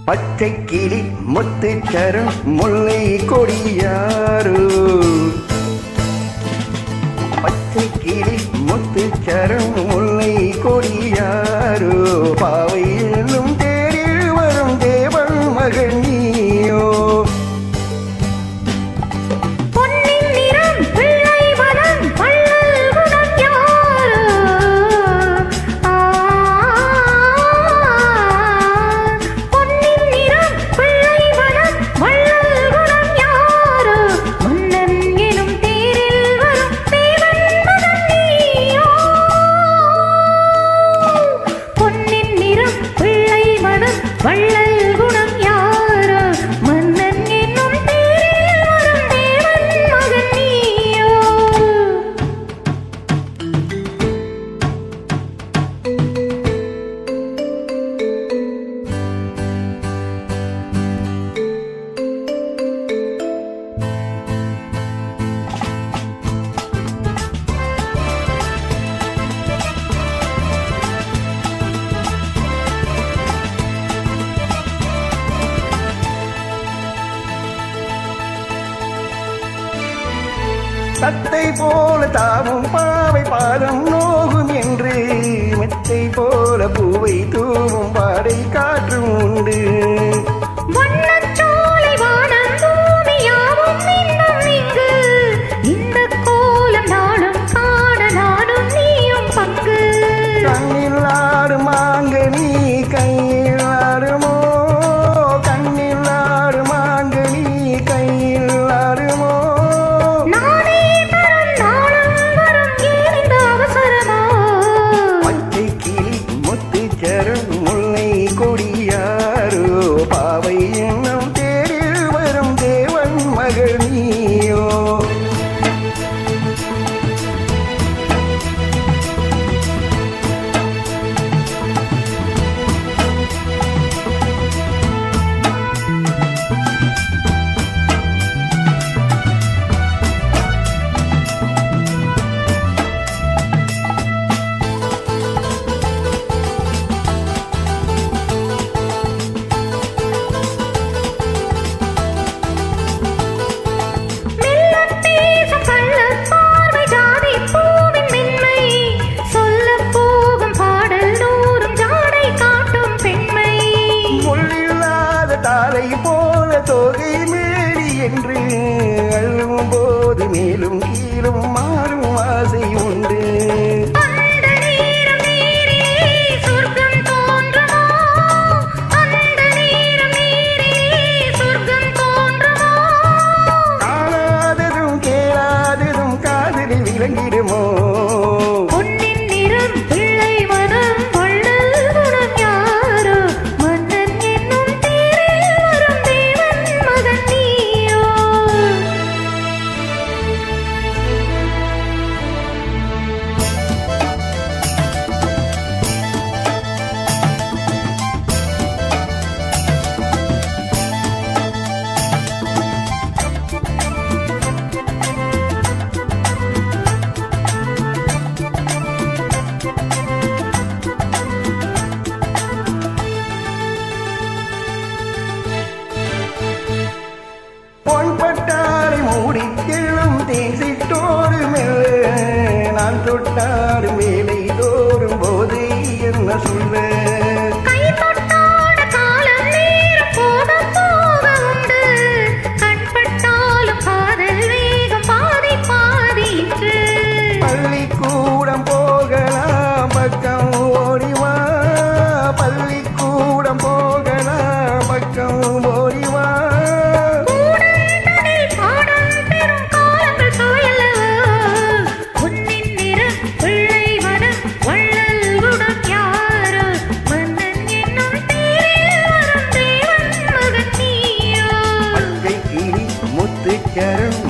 பச்சை கிளி முத்துச்சரம் முல்லை கொடியாரோ பச்சை கிளி முத்துச்சரம் முல்லை கொடியாரோ பாவை என்னும் தேரில் வரும் தேவன் மகன் நீயோ வள்ளல் குணம் யாரோ மன்னன் என்னும் தேரில் வரும் தேவன் மகன் நீயோ தத்தை போல தாவும் பாவை பாதம் நோகும் என்று மெத்தை போல பூவை தூவும் பாடை காற்றும் உண்டு வண்ணச்சோலை வானம் பூமி யாவும் இன்னும் இங்கு இந்த கோலம் நாளும் காண நானும் நீயும் பங்கு கண்ணில் ஆடும் மாங்கனி கையில் ஆடுமோ கண்ணில் ஆடும் மாங்கனி கையில் ஆடுமோ முல்லை கொடியாரோ பாவை என்னும் தேரில் வரும் தேவன் மகள் நீயோ தாரை போல தோகை மேடி என்று அழும் போது மேலும் கீழும் மாறும் ஆசை உண்டு காணாததும் கேளாததும் காதலில் விளங்கிடுமோ பொன்பட்டாரை மூடி கிழும் தேசிட்டோடு மெல்ல நான் தொட்டாடும் வேலை தோறும் போது என்ன சொல்ல பள்ளிக்கூடம் போகலாம் பக்கம் ஓடிவா பள்ளிக்கூடம் போகலாம் பக்கம் ஓடிவா முத்துச்சரம்